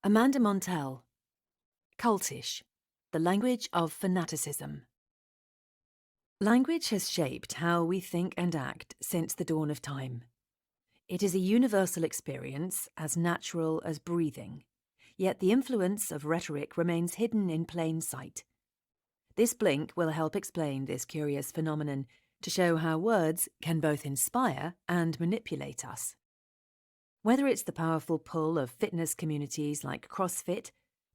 Amanda Montell. Cultish, the language of fanaticism. Language has shaped how we think and act since the dawn of time. It is a universal experience, as natural as breathing, yet the influence of rhetoric remains hidden in plain sight. This blink will help explain this curious phenomenon to show how words can both inspire and manipulate us. Whether it's the powerful pull of fitness communities like CrossFit,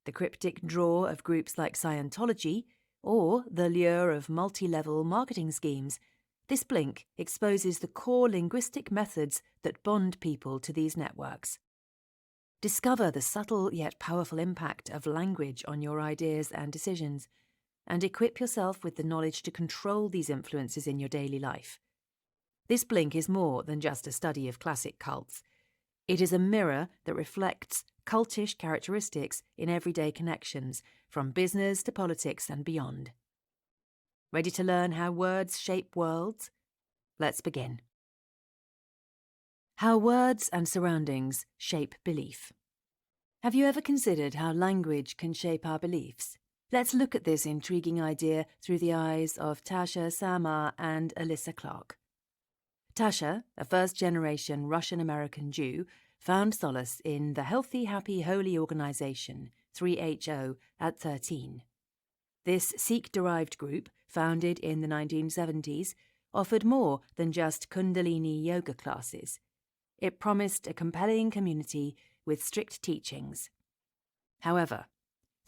the cryptic draw of groups like Scientology, or the lure of multi-level marketing schemes, this blink exposes the core linguistic methods that bond people to these networks. Discover the subtle yet powerful impact of language on your ideas and decisions, and equip yourself with the knowledge to control these influences in your daily life. This blink is more than just a study of classic cults. It is a mirror that reflects cultish characteristics in everyday connections, from business to politics and beyond. Ready to learn how words shape worlds? Let's begin. How words and surroundings shape belief. Have you ever considered how language can shape our beliefs? Let's look at this intriguing idea through the eyes of Tasha Samar and Alyssa Clark. Tasha, a first-generation Russian-American Jew, found solace in the Healthy, Happy, Holy organization, 3HO, at 13. This Sikh-derived group, founded in the 1970s, offered more than just Kundalini yoga classes. It promised a compelling community with strict teachings. However,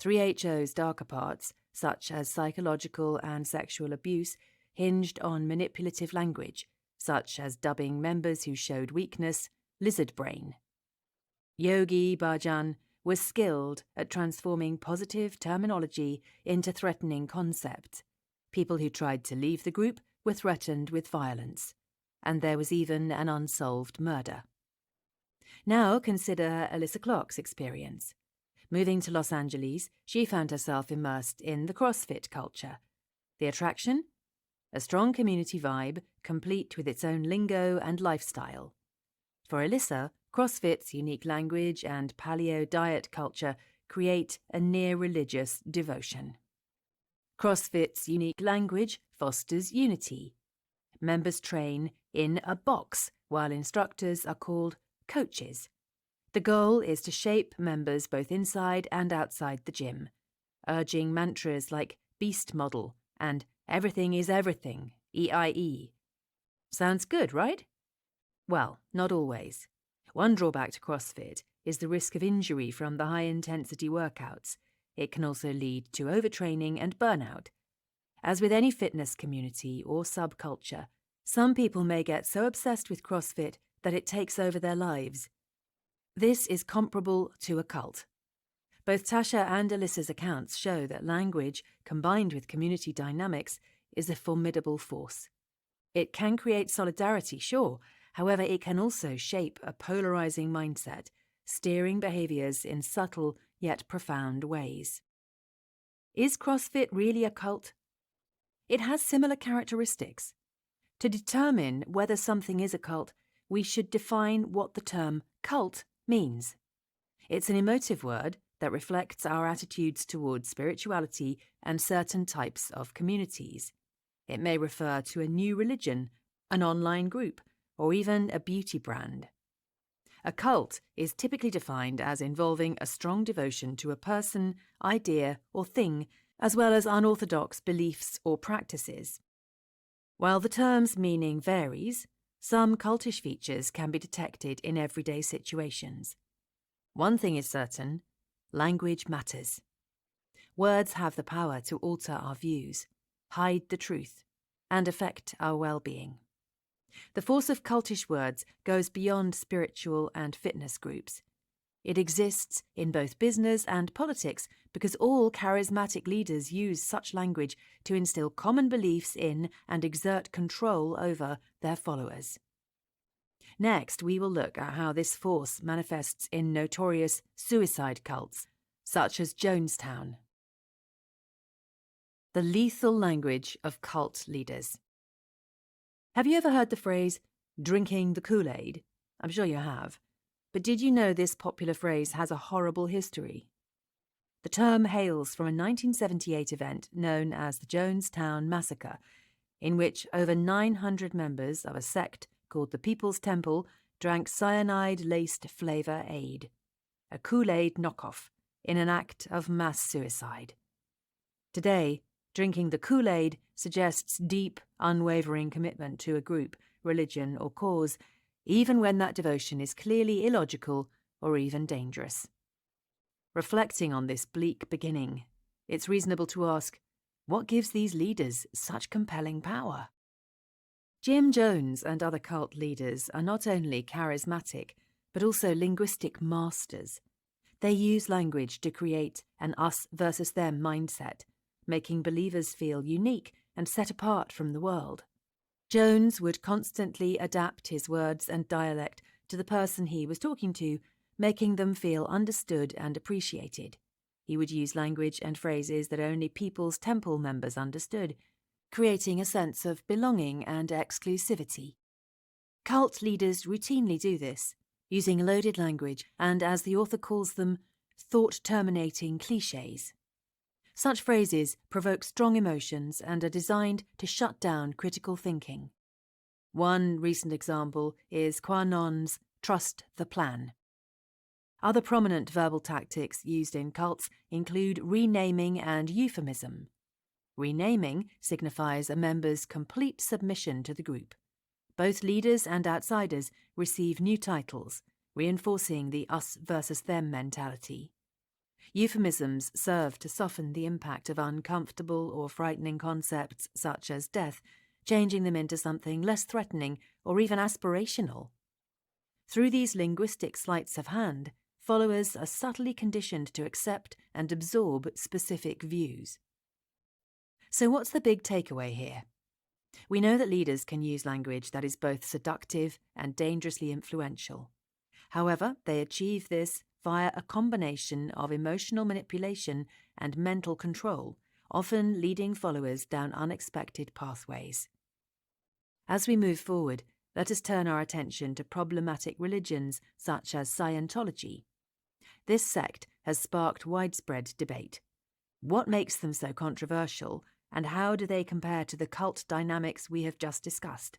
3HO's darker parts, such as psychological and sexual abuse, hinged on manipulative language, such as dubbing members who showed weakness lizard brain. Yogi Bhajan was skilled at transforming positive terminology into threatening concepts. People who tried to leave the group were threatened with violence, and there was even an unsolved murder. Now consider Alyssa Clark's experience. Moving to Los Angeles, she found herself immersed in the CrossFit culture. The attraction? A strong community vibe, complete with its own lingo and lifestyle. For Alyssa, CrossFit's unique language and paleo diet culture create a near-religious devotion. CrossFit's unique language fosters unity. Members train in a box, while instructors are called coaches. The goal is to shape members both inside and outside the gym, urging mantras like beast model and everything is everything, EIE. Sounds good, right? Well, not always. One drawback to CrossFit is the risk of injury from the high-intensity workouts. It can also lead to overtraining and burnout. As with any fitness community or subculture, some people may get so obsessed with CrossFit that it takes over their lives. This is comparable to a cult. Both Tasha and Alyssa's accounts show that language, combined with community dynamics, is a formidable force. It can create solidarity, sure. However, it can also shape a polarizing mindset, steering behaviors in subtle yet profound ways. Is CrossFit really a cult? It has similar characteristics. To determine whether something is a cult, we should define what the term cult means. It's an emotive word that reflects our attitudes towards spirituality and certain types of communities. It may refer to a new religion, an online group, or even a beauty brand. A cult is typically defined as involving a strong devotion to a person, idea, or thing, as well as unorthodox beliefs or practices. While the term's meaning varies, some cultish features can be detected in everyday situations. One thing is certain: language matters. Words have the power to alter our views, hide the truth, and affect our well-being. The force of cultish words goes beyond spiritual and fitness groups. It exists in both business and politics because all charismatic leaders use such language to instill common beliefs in and exert control over their followers. Next, we will look at how this force manifests in notorious suicide cults, such as Jonestown. The lethal language of cult leaders. Have you ever heard the phrase, drinking the Kool-Aid? I'm sure you have. But did you know this popular phrase has a horrible history? The term hails from a 1978 event known as the Jonestown Massacre, in which over 900 members of a sect called the People's Temple drank cyanide-laced flavor aid, a Kool-Aid knockoff, in an act of mass suicide. Today, drinking the Kool-Aid suggests deep, unwavering commitment to a group, religion, or cause, even when that devotion is clearly illogical or even dangerous. Reflecting on this bleak beginning, it's reasonable to ask, what gives these leaders such compelling power? Jim Jones and other cult leaders are not only charismatic, but also linguistic masters. They use language to create an us versus them mindset, making believers feel unique and set apart from the world. Jones would constantly adapt his words and dialect to the person he was talking to, making them feel understood and appreciated. He would use language and phrases that only People's Temple members understood, creating a sense of belonging and exclusivity. Cult leaders routinely do this, using loaded language and, as the author calls them, thought-terminating clichés. Such phrases provoke strong emotions and are designed to shut down critical thinking. One recent example is Quanon's "trust the plan." Other prominent verbal tactics used in cults include renaming and euphemism. Renaming signifies a member's complete submission to the group. Both leaders and outsiders receive new titles, reinforcing the us versus them mentality. Euphemisms serve to soften the impact of uncomfortable or frightening concepts such as death, changing them into something less threatening or even aspirational. Through these linguistic sleights of hand, followers are subtly conditioned to accept and absorb specific views. So what's the big takeaway here? We know that leaders can use language that is both seductive and dangerously influential. However, they achieve this via a combination of emotional manipulation and mental control, often leading followers down unexpected pathways. As we move forward, let us turn our attention to problematic religions such as Scientology. This sect has sparked widespread debate. What makes them so controversial, and how do they compare to the cult dynamics we have just discussed?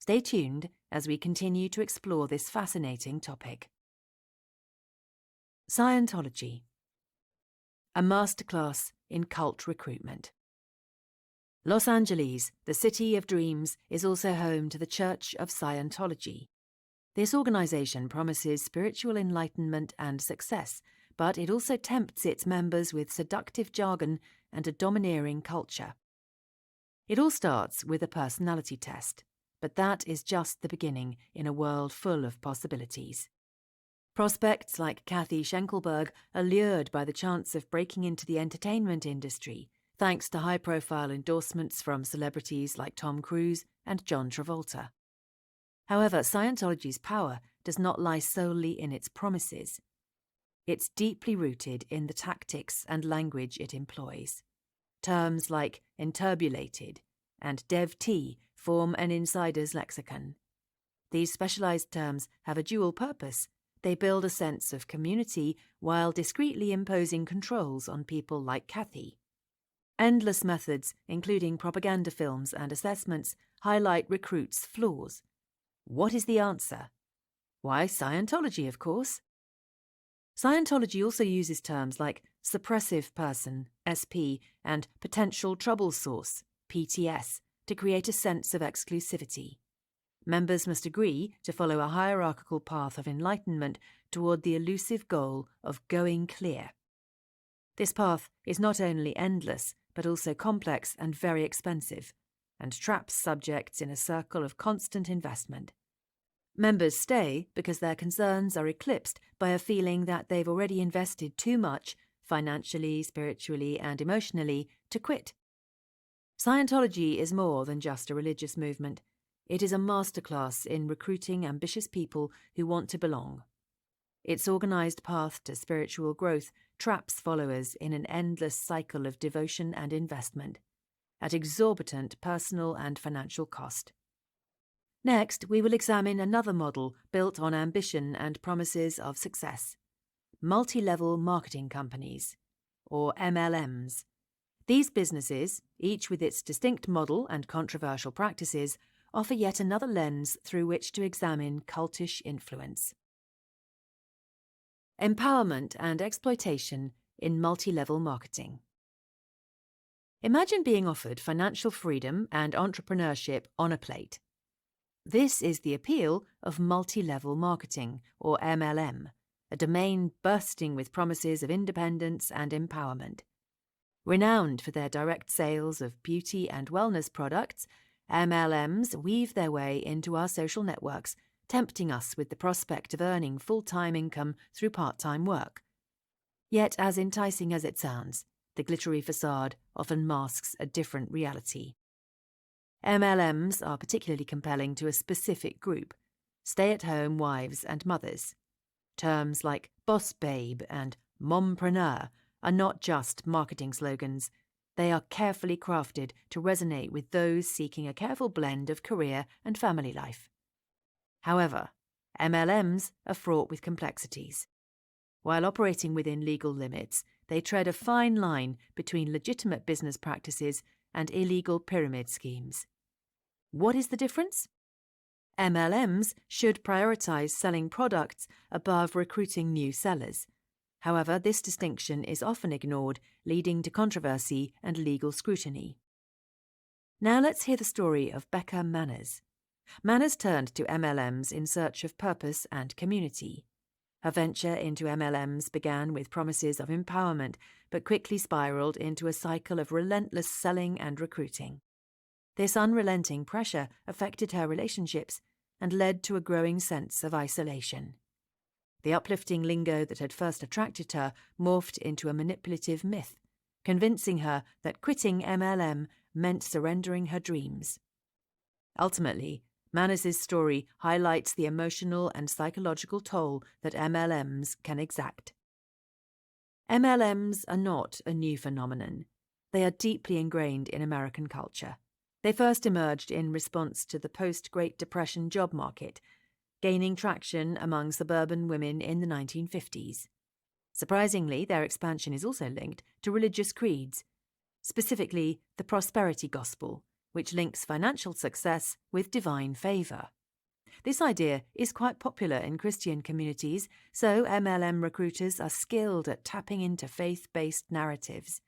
Stay tuned as we continue to explore this fascinating topic. Scientology, a masterclass in cult recruitment. Los Angeles, the city of dreams, is also home to the Church of Scientology. This organization promises spiritual enlightenment and success, but it also tempts its members with seductive jargon and a domineering culture. It all starts with a personality test, but that is just the beginning in a world full of possibilities. Prospects like Kathy Schenkelberg are lured by the chance of breaking into the entertainment industry, thanks to high-profile endorsements from celebrities like Tom Cruise and John Travolta. However, Scientology's power does not lie solely in its promises. It's deeply rooted in the tactics and language it employs. Terms like enturbulated and dev-T form an insider's lexicon. These specialized terms have a dual purpose. They build a sense of community while discreetly imposing controls on people like Kathy. Endless methods, including propaganda films and assessments, highlight recruits' flaws. What is the answer? Why, Scientology, of course. Scientology also uses terms like suppressive person, SP, and potential trouble source, PTS, to create a sense of exclusivity. Members must agree to follow a hierarchical path of enlightenment toward the elusive goal of going clear. This path is not only endless, but also complex and very expensive, and traps subjects in a circle of constant investment. Members stay because their concerns are eclipsed by a feeling that they've already invested too much, financially, spiritually, and emotionally, to quit. Scientology is more than just a religious movement. It is a masterclass in recruiting ambitious people who want to belong. Its organized path to spiritual growth traps followers in an endless cycle of devotion and investment, at exorbitant personal and financial cost. Next, we will examine another model built on ambition and promises of success: multi-level marketing companies, or MLMs. These businesses, each with its distinct model and controversial practices, offer yet another lens through which to examine cultish influence. Empowerment and exploitation in multi-level marketing. Imagine being offered financial freedom and entrepreneurship on a plate. This is the appeal of multi-level marketing, or MLM, a domain bursting with promises of independence and empowerment. Renowned for their direct sales of beauty and wellness products, MLMs weave their way into our social networks, tempting us with the prospect of earning full-time income through part-time work. Yet, as enticing as it sounds, the glittery facade often masks a different reality. MLMs are particularly compelling to a specific group: stay-at-home wives and mothers. Terms like boss babe and mompreneur are not just marketing slogans. They are carefully crafted to resonate with those seeking a careful blend of career and family life. However, MLMs are fraught with complexities. While operating within legal limits, they tread a fine line between legitimate business practices and illegal pyramid schemes. What is the difference? MLMs should prioritize selling products above recruiting new sellers. However, this distinction is often ignored, leading to controversy and legal scrutiny. Now let's hear the story of Becca Manners. Manners turned to MLMs in search of purpose and community. Her venture into MLMs began with promises of empowerment, but quickly spiraled into a cycle of relentless selling and recruiting. This unrelenting pressure affected her relationships and led to a growing sense of isolation. The uplifting lingo that had first attracted her morphed into a manipulative myth, convincing her that quitting MLM meant surrendering her dreams. Ultimately, Manners' story highlights the emotional and psychological toll that MLMs can exact. MLMs are not a new phenomenon. They are deeply ingrained in American culture. They first emerged in response to the post-Great Depression job market, gaining traction among suburban women in the 1950s. Surprisingly, their expansion is also linked to religious creeds, specifically the prosperity gospel, which links financial success with divine favor. This idea is quite popular in Christian communities, so MLM recruiters are skilled at tapping into faith-based narratives.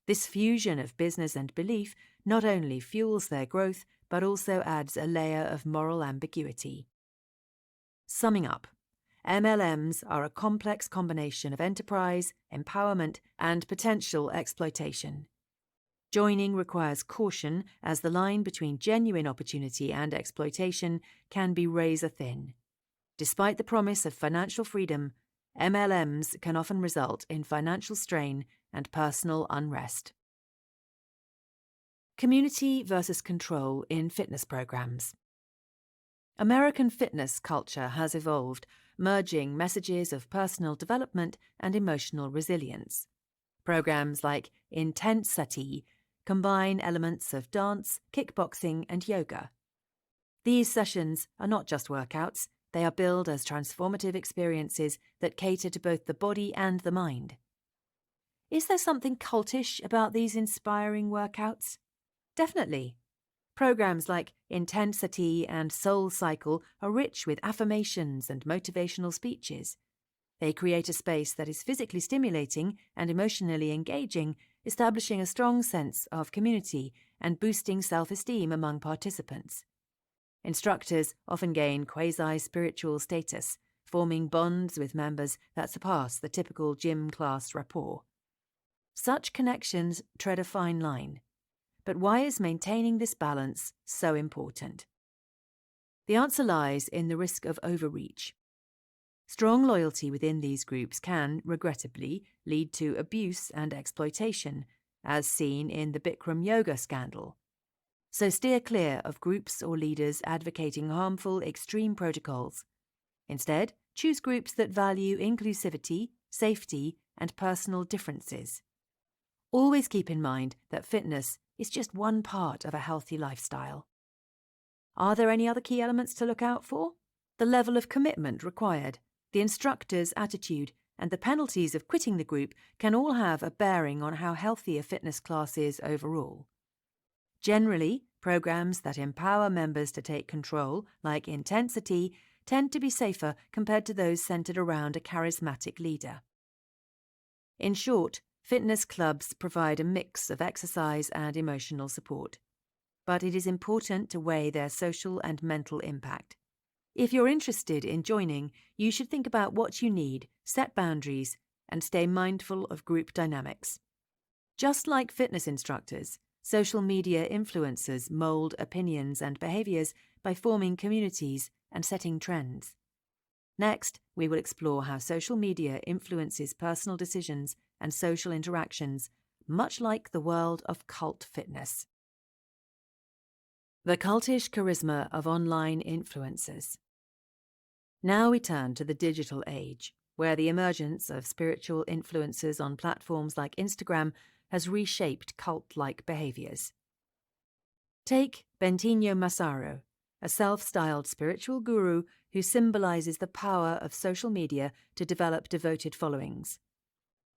This fusion of business and belief not only fuels their growth, but also adds a layer of moral ambiguity. Summing up, MLMs are a complex combination of enterprise, empowerment, and potential exploitation. Joining requires caution, as the line between genuine opportunity and exploitation can be razor-thin. Despite the promise of financial freedom, MLMs can often result in financial strain and personal unrest. Community versus control in fitness programs. American fitness culture has evolved, merging messages of personal development and emotional resilience. Programs like Intensity combine elements of dance, kickboxing, and yoga. These sessions are not just workouts, they are billed as transformative experiences that cater to both the body and the mind. Is there something cultish about these inspiring workouts? Definitely. Programs like Intensity and Soul Cycle are rich with affirmations and motivational speeches. They create a space that is physically stimulating and emotionally engaging, establishing a strong sense of community and boosting self-esteem among participants. Instructors often gain quasi-spiritual status, forming bonds with members that surpass the typical gym class rapport. Such connections tread a fine line. But why is maintaining this balance so important? The answer lies in the risk of overreach. Strong loyalty within these groups can, regrettably, lead to abuse and exploitation, as seen in the Bikram yoga scandal. So steer clear of groups or leaders advocating harmful extreme protocols. Instead, choose groups that value inclusivity, safety, and personal differences. Always keep in mind that fitness is just one part of a healthy lifestyle. Are there any other key elements to look out for? The level of commitment required, the instructor's attitude, and the penalties of quitting the group can all have a bearing on how healthy a fitness class is overall. Generally, programs that empower members to take control, like intensity, tend to be safer compared to those centered around a charismatic leader. In short, fitness clubs provide a mix of exercise and emotional support, but it is important to weigh their social and mental impact. If you're interested in joining, you should think about what you need, set boundaries, and stay mindful of group dynamics. Just like fitness instructors, social media influencers mold opinions and behaviors by forming communities and setting trends. Next, we will explore how social media influences personal decisions and social interactions, much like the world of cult fitness. The cultish charisma of online influencers. Now we turn to the digital age, where the emergence of spiritual influencers on platforms like Instagram has reshaped cult-like behaviors. Take Bentinho Massaro, a self-styled spiritual guru who symbolizes the power of social media to develop devoted followings.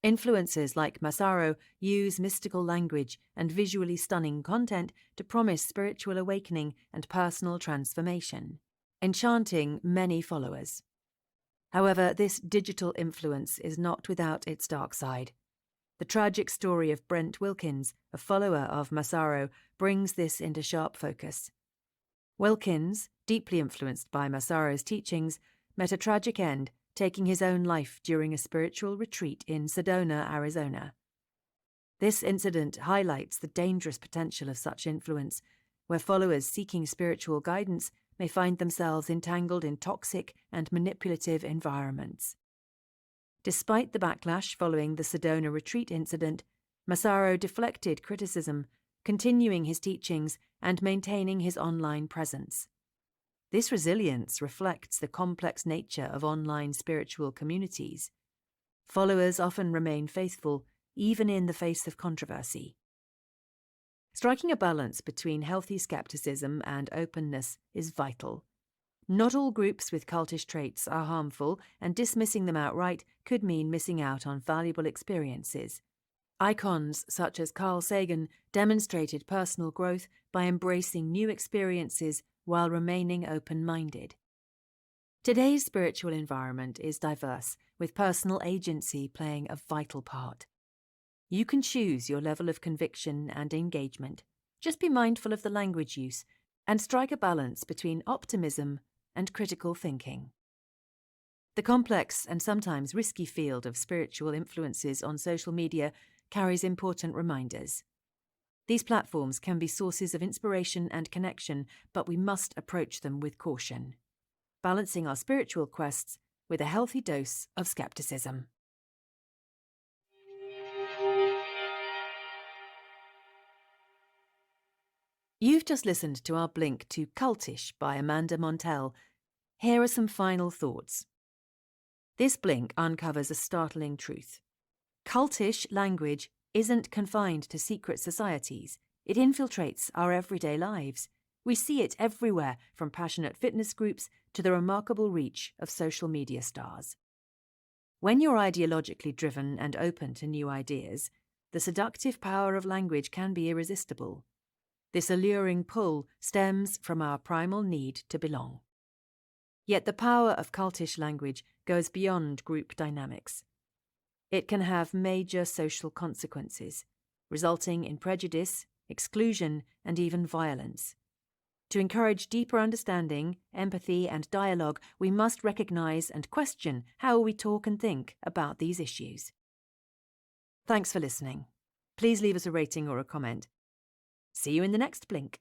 Influencers like Massaro use mystical language and visually stunning content to promise spiritual awakening and personal transformation, enchanting many followers. However, this digital influence is not without its dark side. The tragic story of Brent Wilkins, a follower of Massaro, brings this into sharp focus. Wilkins, deeply influenced by Massaro's teachings, met a tragic end, taking his own life during a spiritual retreat in Sedona, Arizona. This incident highlights the dangerous potential of such influence, where followers seeking spiritual guidance may find themselves entangled in toxic and manipulative environments. Despite the backlash following the Sedona retreat incident, Massaro deflected criticism, continuing his teachings and maintaining his online presence. This resilience reflects the complex nature of online spiritual communities. Followers often remain faithful, even in the face of controversy. Striking a balance between healthy skepticism and openness is vital. Not all groups with cultish traits are harmful, and dismissing them outright could mean missing out on valuable experiences. Icons such as Carl Sagan demonstrated personal growth by embracing new experiences while remaining open-minded. Today's spiritual environment is diverse, with personal agency playing a vital part. You can choose your level of conviction and engagement. Just be mindful of the language use and strike a balance between optimism and critical thinking. The complex and sometimes risky field of spiritual influences on social media carries important reminders. These platforms can be sources of inspiration and connection, but we must approach them with caution, balancing our spiritual quests with a healthy dose of skepticism. You've just listened to our blink to Cultish by Amanda Montell. Here are some final thoughts. This blink uncovers a startling truth. Cultish language isn't confined to secret societies. It infiltrates our everyday lives. We see it everywhere, from passionate fitness groups to the remarkable reach of social media stars. When you're ideologically driven and open to new ideas, the seductive power of language can be irresistible. This alluring pull stems from our primal need to belong. Yet the power of cultish language goes beyond group dynamics. It can have major social consequences, resulting in prejudice, exclusion, and even violence. To encourage deeper understanding, empathy, and dialogue, we must recognize and question how we talk and think about these issues. Thanks for listening. Please leave us a rating or a comment. See you in the next blink.